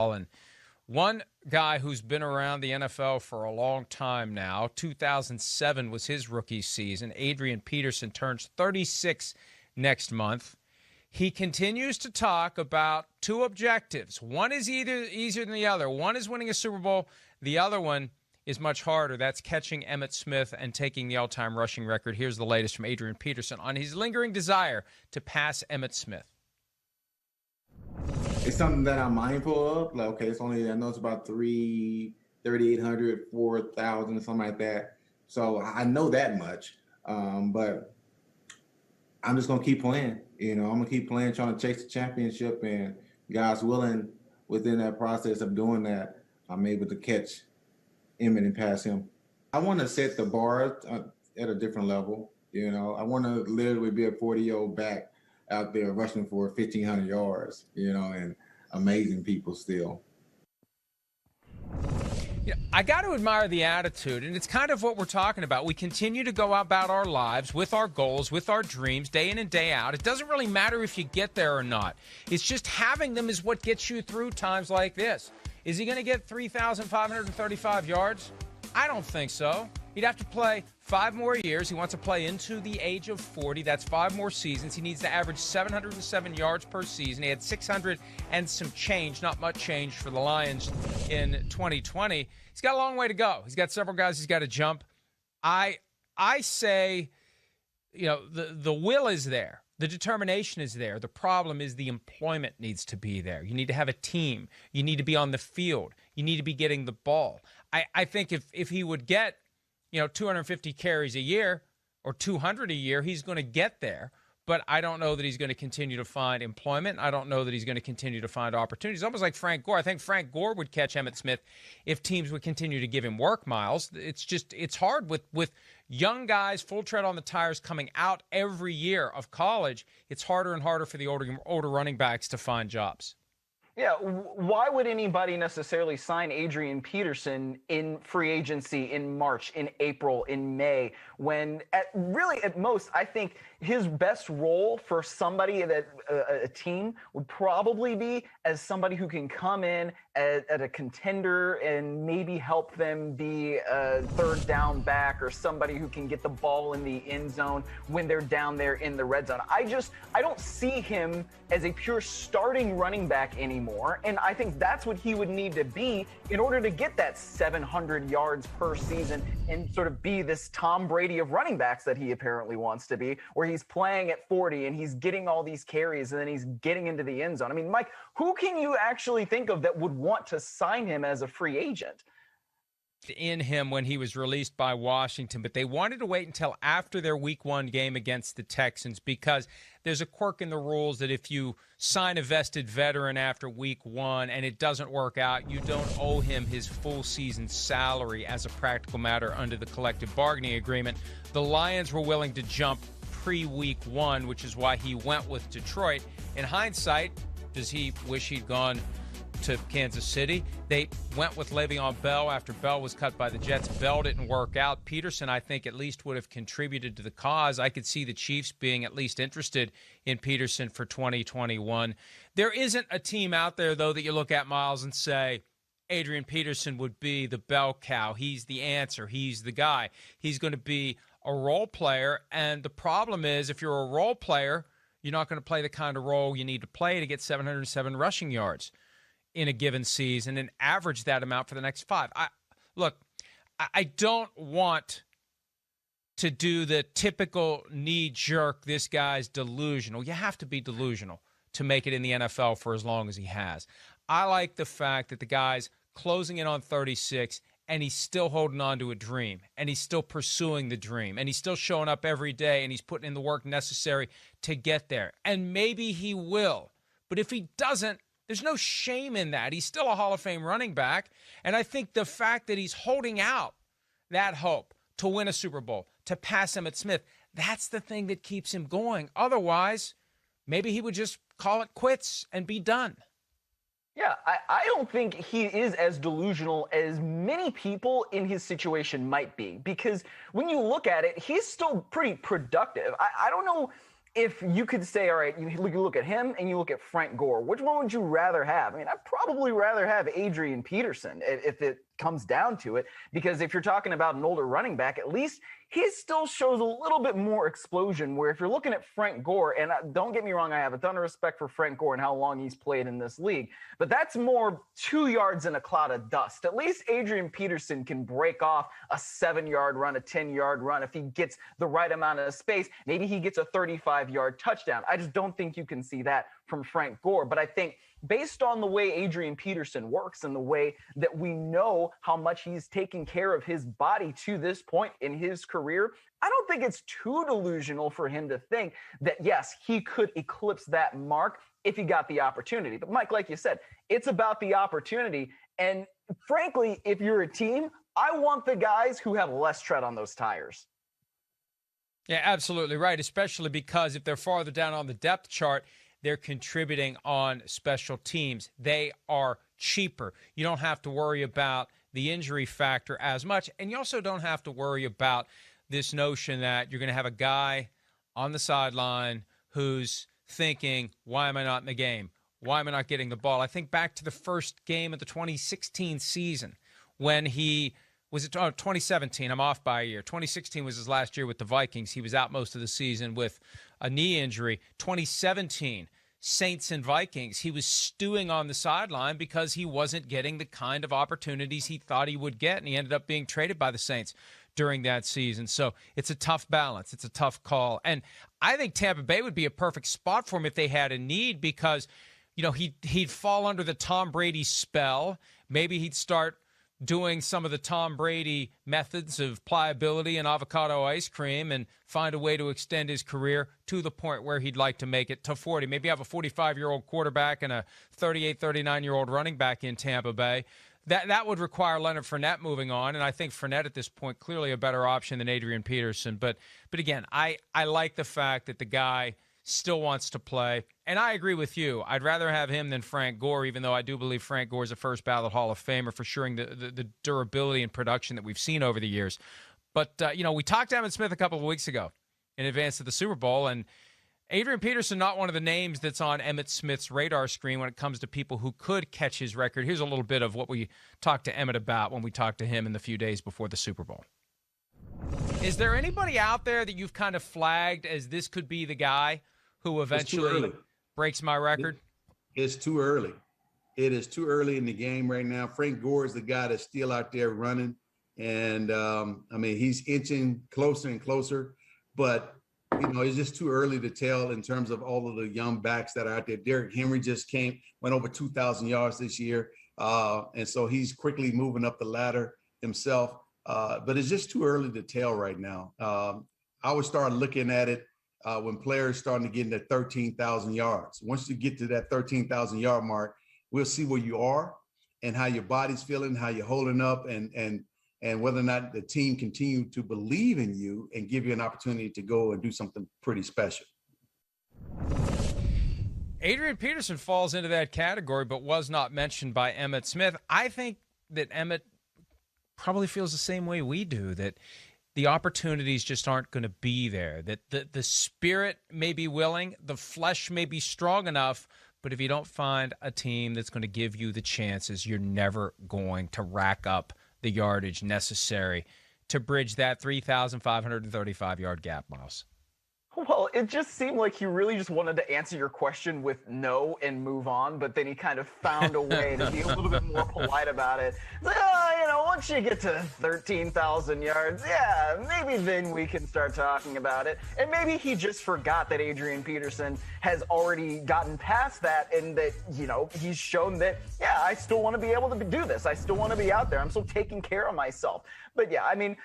And one guy who's been around the NFL for a long time now, 2007 was his rookie season. Adrian Peterson turns 36 next month. He continues to talk about two objectives. One is either easier than the other. One is winning a Super Bowl. The other one is much harder. That's catching Emmitt Smith and taking the all-time rushing record. Here's the latest from Adrian Peterson on his lingering desire to pass Emmitt Smith. It's something that I'm mindful of. Like, okay, it's only, I know it's about 3,800, 4,000, something like that. So I know that much. But I'm just going to keep playing. I'm going to keep playing, trying to chase the championship. And God's willing, within that process of doing that, I'm able to catch Emmitt and pass him. I want to set the bar at a different level. I want to literally be a 40-year-old back out there rushing for 1,500 yards, and amazing people still. Yeah, I got to admire the attitude, and it's kind of what we're talking about. We continue to go about our lives with our goals, with our dreams, day in and day out. It doesn't really matter if you get there or not. It's just having them is what gets you through times like this. Is he going to get 3,535 yards? I don't think so. He'd have to play 5 more years. He wants to play into the age of 40. That's 5 more seasons. He needs to average 707 yards per season. He had 600 and some change, not much change for the Lions in 2020. He's got a long way to go. He's got several guys he's got to jump. I say, the will is there. The determination is there. The problem is the employment needs to be there. You need to have a team. You need to be on the field. You need to be getting the ball. I think if he would get 250 carries a year or 200 a year, he's going to get there. But I don't know that he's going to continue to find employment. I don't know that he's going to continue to find opportunities. Almost like Frank Gore. I think Frank Gore would catch Emmitt Smith if teams would continue to give him work, Myles. It's hard with young guys, full tread on the tires coming out every year of college. It's harder and harder for the older running backs to find jobs. Yeah, why would anybody necessarily sign Adrian Peterson in free agency in March, in April, in May, when at most, I think his best role for somebody that a team would probably be as somebody who can come in at a contender and maybe help them be a third down back or somebody who can get the ball in the end zone when they're down there in the red zone. I don't see him as a pure starting running back anymore, and I think that's what he would need to be in order to get that 700 yards per season and sort of be this Tom Brady of running backs that he apparently wants to be, where he's playing at 40 and he's getting all these carries and then he's getting into the end zone. I mean, Mike, who can you actually think of that would want to sign him as a free agent? In him when he was released by Washington, but they wanted to wait until after their week 1 game against the Texans because there's a quirk in the rules that if you sign a vested veteran after week 1 and it doesn't work out, you don't owe him his full season salary as a practical matter under the collective bargaining agreement. The Lions were willing to jump pre-week 1, which is why he went with Detroit. In hindsight, does he wish he'd gone to Kansas City? They went with Le'Veon Bell after Bell was cut by the Jets. Bell didn't work out. Peterson, I think, at least would have contributed to the cause. I could see the Chiefs being at least interested in Peterson for 2021. There isn't a team out there, though, that you look at, Myles, and say, Adrian Peterson would be the bell cow. He's the answer. He's the guy. He's going to be a role player. And the problem is, if you're a role player, you're not going to play the kind of role you need to play to get 707 rushing yards in a given season and average that amount for the next 5. I don't want to do the typical knee-jerk, this guy's delusional. You have to be delusional to make it in the NFL for as long as he has. I like the fact that the guy's closing in on 36 and he's still holding on to a dream, and he's still pursuing the dream, and he's still showing up every day, and he's putting in the work necessary to get there. And maybe he will. But if he doesn't, there's no shame in that. He's still a Hall of Fame running back. And I think the fact that he's holding out that hope to win a Super Bowl, to pass Emmitt Smith, that's the thing that keeps him going. Otherwise, maybe he would just call it quits and be done. Yeah, I don't think he is as delusional as many people in his situation might be, because when you look at it, he's still pretty productive. I don't know if you could say, all right, you look at him and you look at Frank Gore, which one would you rather have? I mean, I'd probably rather have Adrian Peterson if it comes down to it, because if you're talking about an older running back, at least he still shows a little bit more explosion, where if you're looking at Frank Gore, and don't get me wrong, I have a ton of respect for Frank Gore and how long he's played in this league, but that's more 2 yards in a cloud of dust. At least Adrian Peterson can break off a 7-yard run, a 10-yard run if he gets the right amount of space. Maybe he gets a 35-yard touchdown. I just don't think you can see that from Frank Gore. But I think based on the way Adrian Peterson works and the way that we know how much he's taken care of his body to this point in his career, I don't think it's too delusional for him to think that, yes, he could eclipse that mark if he got the opportunity. But Mike, like you said, it's about the opportunity. And frankly, if you're a team, I want the guys who have less tread on those tires. Yeah, absolutely right, especially because if they're farther down on the depth chart, they're contributing on special teams. They are cheaper. You don't have to worry about the injury factor as much, and you also don't have to worry about this notion that you're going to have a guy on the sideline who's thinking, why am I not in the game? Why am I not getting the ball? I think back to the first game of the 2016 season when he was it 2017? I'm off by a year. 2016 was his last year with the Vikings. He was out most of the season with a knee injury. 2017, Saints and Vikings. He was stewing on the sideline because he wasn't getting the kind of opportunities he thought he would get, and he ended up being traded by the Saints during that season. So it's a tough balance. It's a tough call. And I think Tampa Bay would be a perfect spot for him if they had a need because, you know, he'd fall under the Tom Brady spell. Maybe he'd start doing some of the Tom Brady methods of pliability and avocado ice cream and find a way to extend his career to the point where he'd like to make it to 40. Maybe have a 45-year-old quarterback and a 38, 39-year-old running back in Tampa Bay. That would require Leonard Fournette moving on, and I think Fournette at this point clearly a better option than Adrian Peterson. But again, I like the fact that the guy still wants to play. And I agree with you. I'd rather have him than Frank Gore, even though I do believe Frank Gore is a first ballot Hall of Famer for sure the durability and production that we've seen over the years. But, we talked to Emmitt Smith a couple of weeks ago in advance of the Super Bowl, and Adrian Peterson, not one of the names that's on Emmitt Smith's radar screen when it comes to people who could catch his record. Here's a little bit of what we talked to Emmitt about when we talked to him in the few days before the Super Bowl. Is there anybody out there that you've kind of flagged as this could be the guy who eventually breaks my record? It's too early. It is too early in the game right now. Frank Gore is the guy that's still out there running. And, he's inching closer and closer. But, it's just too early to tell in terms of all of the young backs that are out there. Derrick Henry just went over 2,000 yards this year. And so he's quickly moving up the ladder himself. But it's just too early to tell right now. I would start looking at it when players starting to get into 13,000 yards. Once you get to that 13,000 yard mark, we'll see where you are and how your body's feeling, how you're holding up, and whether or not the team continue to believe in you and give you an opportunity to go and do something pretty special. Adrian Peterson falls into that category, but was not mentioned by Emmitt Smith. I think that Emmitt probably feels the same way we do, that the opportunities just aren't going to be there, that the spirit may be willing, the flesh may be strong enough, but if you don't find a team that's going to give you the chances, you're never going to rack up the yardage necessary to bridge that 3,535-yard gap, Myles. Well, it just seemed like he really just wanted to answer your question with no and move on, but then he kind of found a way to be a little bit more polite about it. Like, once you get to 13,000 yards, yeah, maybe then we can start talking about it. And maybe he just forgot that Adrian Peterson has already gotten past that and that, he's shown that, yeah, I still want to be able to do this. I still want to be out there. I'm still taking care of myself. But yeah, I think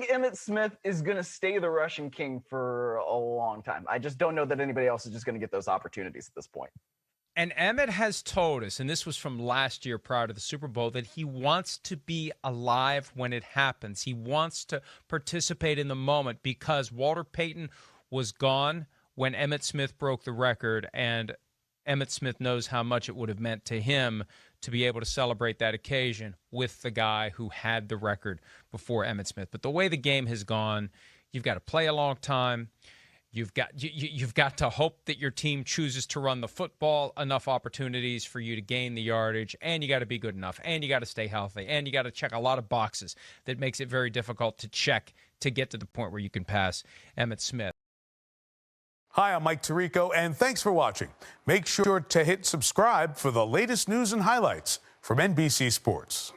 Emmitt Smith is going to stay the rushing king for a long time. I just don't know that anybody else is just going to get those opportunities at this point. And Emmitt has told us, and this was from last year prior to the Super Bowl, that he wants to be alive when it happens. He wants to participate in the moment because Walter Payton was gone when Emmitt Smith broke the record, and Emmitt Smith knows how much it would have meant to him to be able to celebrate that occasion with the guy who had the record before Emmitt Smith. But the way the game has gone, you've got to play a long time. You've got to hope that your team chooses to run the football, enough opportunities for you to gain the yardage, and you got to be good enough, and you got to stay healthy, and you got to check a lot of boxes that makes it very difficult to check to get to the point where you can pass Emmitt Smith. Hi, I'm Mike Tirico, and thanks for watching. Make sure to hit subscribe for the latest news and highlights from NBC Sports.